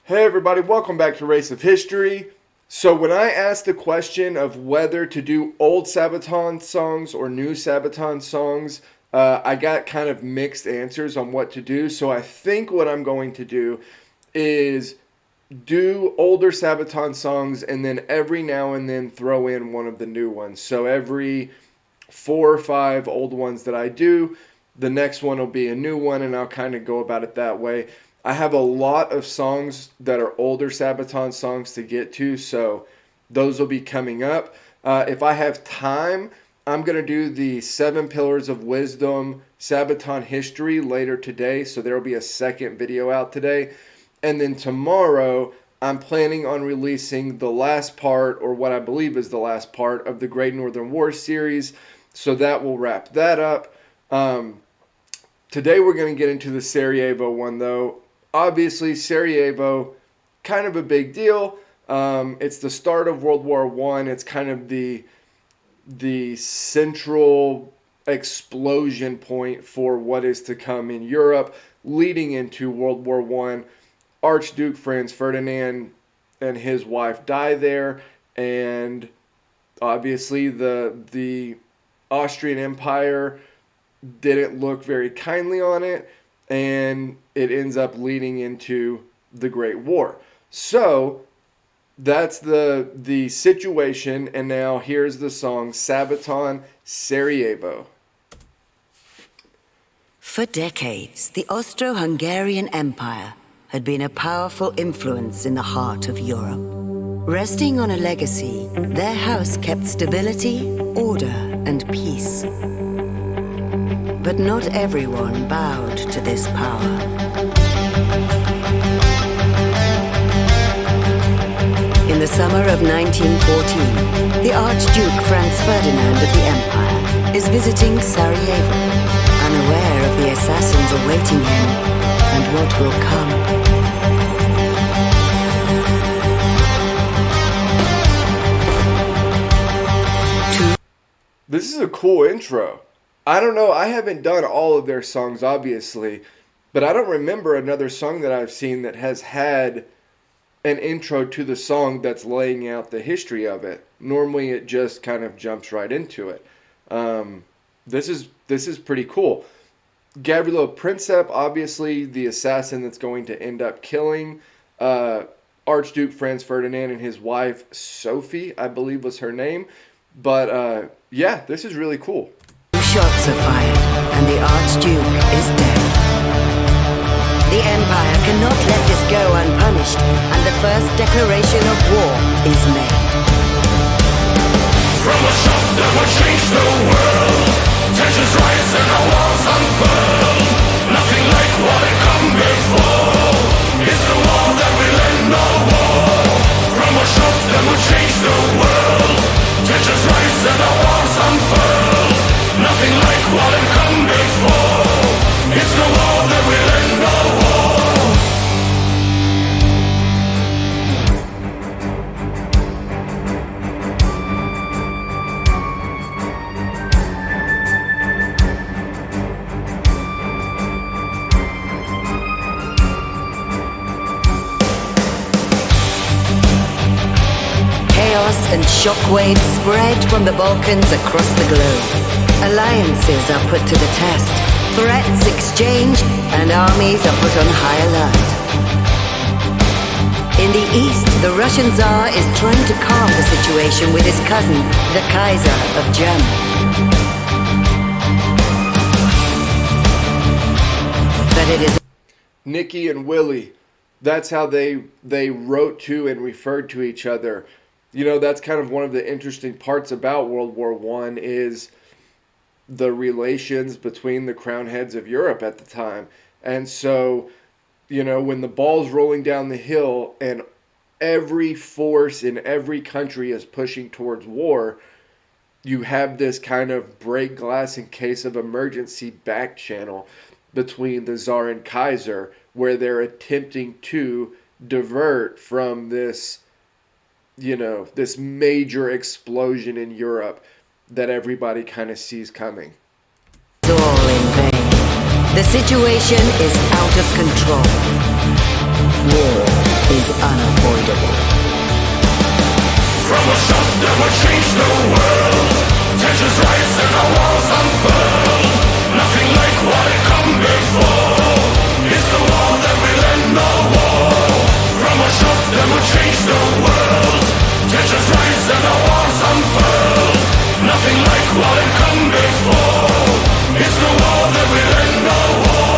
Hey everybody, welcome back to Race of History. So when I asked the question of whether to do old Sabaton songs or new Sabaton songs, I got kind of mixed answers on what to do. So I think what I'm going to do is do older Sabaton songs and then every now and then throw in one of the new ones. So every 4 or 5 old ones that I do, the next one will be a new one, and I'll kind of go about it that way. I have a lot of songs that are older Sabaton songs to get to, so those will be coming up. If I have time, I'm going to do the 7 Pillars of Wisdom Sabaton history later today, so there will be a second video out today. And then tomorrow, I'm planning on releasing the last part, or what I believe is the last part, of the Great Northern War series, so that will wrap that up. Today we're going to get into the Sarajevo one, though. Obviously, Sarajevo, kind of a big deal. It's the start of World War I. It's kind of the central explosion point for what is to come in Europe, leading into World War I. Archduke Franz Ferdinand and his wife die there, and obviously the Austrian Empire didn't look very kindly on it, and it ends up leading into the Great War. So that's the situation, and now here's the song Sabaton-Sarajevo. For decades, the Austro-Hungarian Empire had been a powerful influence in the heart of Europe. Resting on a legacy, their house kept stability, order, and peace. But not everyone bowed to this power. In the summer of 1914, the Archduke Franz Ferdinand of the Empire is visiting Sarajevo, unaware of the assassins awaiting him and what will come. This is a cool intro. I don't know, I haven't done all of their songs, obviously, but I don't remember another song that I've seen that has had an intro to the song that's laying out the history of it. Normally, it just kind of jumps right into it. This is pretty cool. Gavrilo Princip, obviously the assassin that's going to end up killing Archduke Franz Ferdinand and his wife, Sophie, I believe was her name. But yeah, this is really cool. Shots are fired, and the Archduke is dead. The Empire cannot let this go unpunished, and the first declaration of war is made. From a shot that would change the world, tensions rise and our walls unfurl. Nothing like what had come before. It's the war that will end all war. From a shot that would change the world, tensions rise and our walls unfurl. Nothing like what had come before. It's the war that will end all wars. Chaos and shockwaves spread from the Balkans across the globe. Alliances are put to the test, threats exchanged, and armies are put on high alert. In the east, the Russian Tsar is trying to calm the situation with his cousin, the Kaiser of Germany. But it is Nicky and Willie, that's how they wrote to and referred to each other. You know, that's kind of one of the interesting parts about World War I is the relations between the crown heads of Europe at the time. And so, you know, when the ball's rolling down the hill and every force in every country is pushing towards war, you have this kind of break glass in case of emergency back channel between the Tsar and Kaiser, where they're attempting to divert from this, you know, this major explosion in Europe that everybody kind of sees coming. all in vain. The situation is out of control. War is is unavoidable. From a shot that will change the world, tensions rise and our walls unfurl. Nothing like what had come before. It's the war that will end the war. From a shot that will change the world, tensions rise and our walls unfurl. Nothing like what had come before. It's the war that will end the war.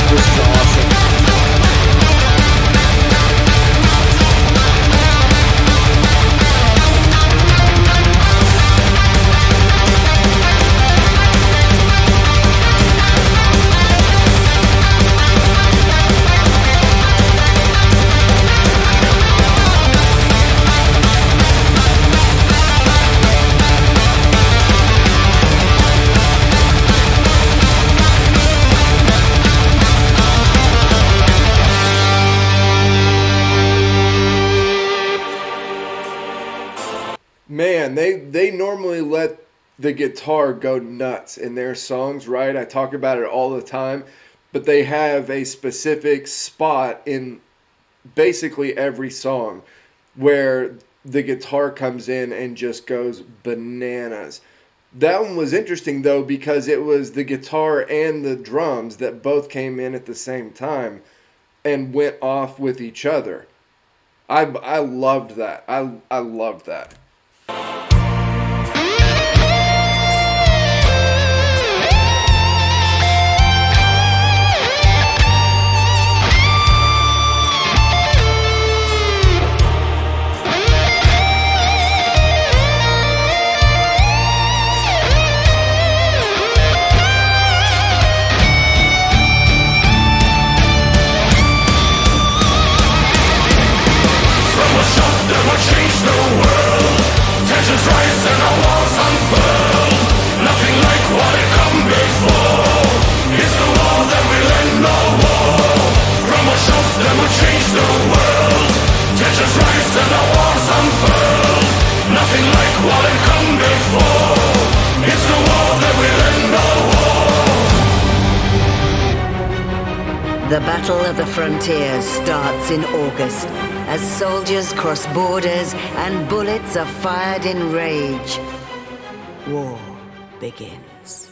This is awesome. Man, they normally let the guitar go nuts in their songs, right? I talk about it all the time, but they have a specific spot in basically every song where the guitar comes in and just goes bananas. That one was interesting though because it was the guitar and the drums that both came in at the same time and went off with each other. I loved that. I loved that. Change the world. Tensions rise and our walls unfurl. Nothing like what had come before. It's the war that will end the war. From a shot that will change the world. Tensions rise and our walls unfurl. Nothing like what had come before. It's the war that will end the war. The Battle of the Frontier starts in August as soldiers cross borders and bullets are fired in rage. War begins.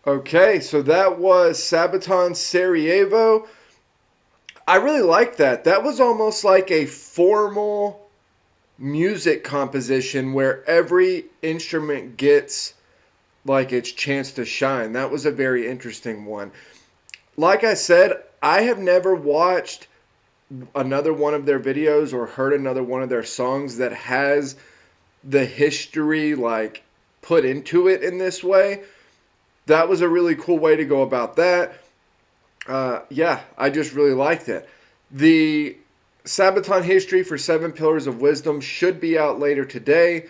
Okay, so that was Sabaton-Sarajevo. I really like that. That was almost like a formal music composition where every instrument gets like its chance to shine. That was a very interesting one. Like I said, I have never watched another one of their videos or heard another one of their songs that has the history like put into it in this way. That was a really cool way to go about that. Yeah, I just really liked it. The Sabaton history for 7 Pillars of Wisdom should be out later today.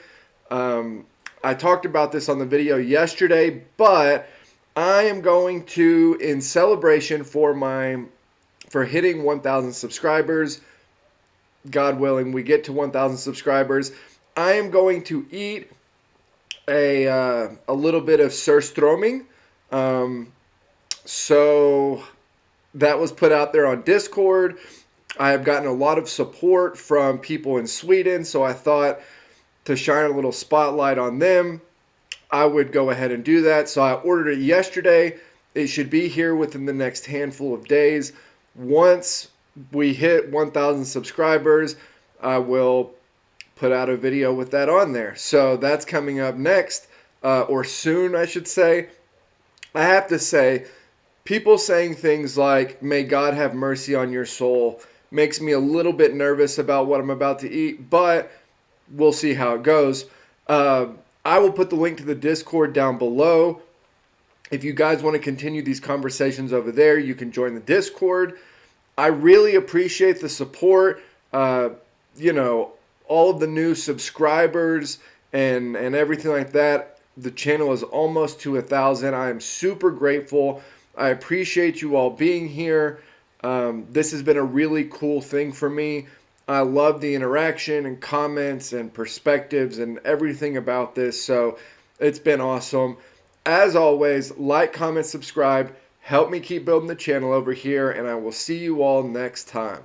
I talked about this on the video yesterday, but I am going to, in celebration for hitting 1,000 subscribers, God willing, we get to 1,000 subscribers, I am going to eat a little bit of surströmming. So that was put out there on Discord. I have gotten a lot of support from people in Sweden, so I thought to shine a little spotlight on them, I would go ahead and do that. So I ordered it yesterday. It should be here within the next handful of days. Once we hit 1,000 subscribers, I will put out a video with that on there. So that's coming up next, or soon, I should say. I have to say, people saying things like, "May God have mercy on your soul," makes me a little bit nervous about what I'm about to eat, but we'll see how it goes. I will put the link to the Discord down below. If you guys want to continue these conversations over there, you can join the Discord. I really appreciate the support. All of the new subscribers and everything like that. The channel is almost to 1,000. I am super grateful. I appreciate you all being here. This has been a really cool thing for me. I love the interaction and comments and perspectives and everything about this. So it's been awesome. As always, like, comment, subscribe. Help me keep building the channel over here, and I will see you all next time.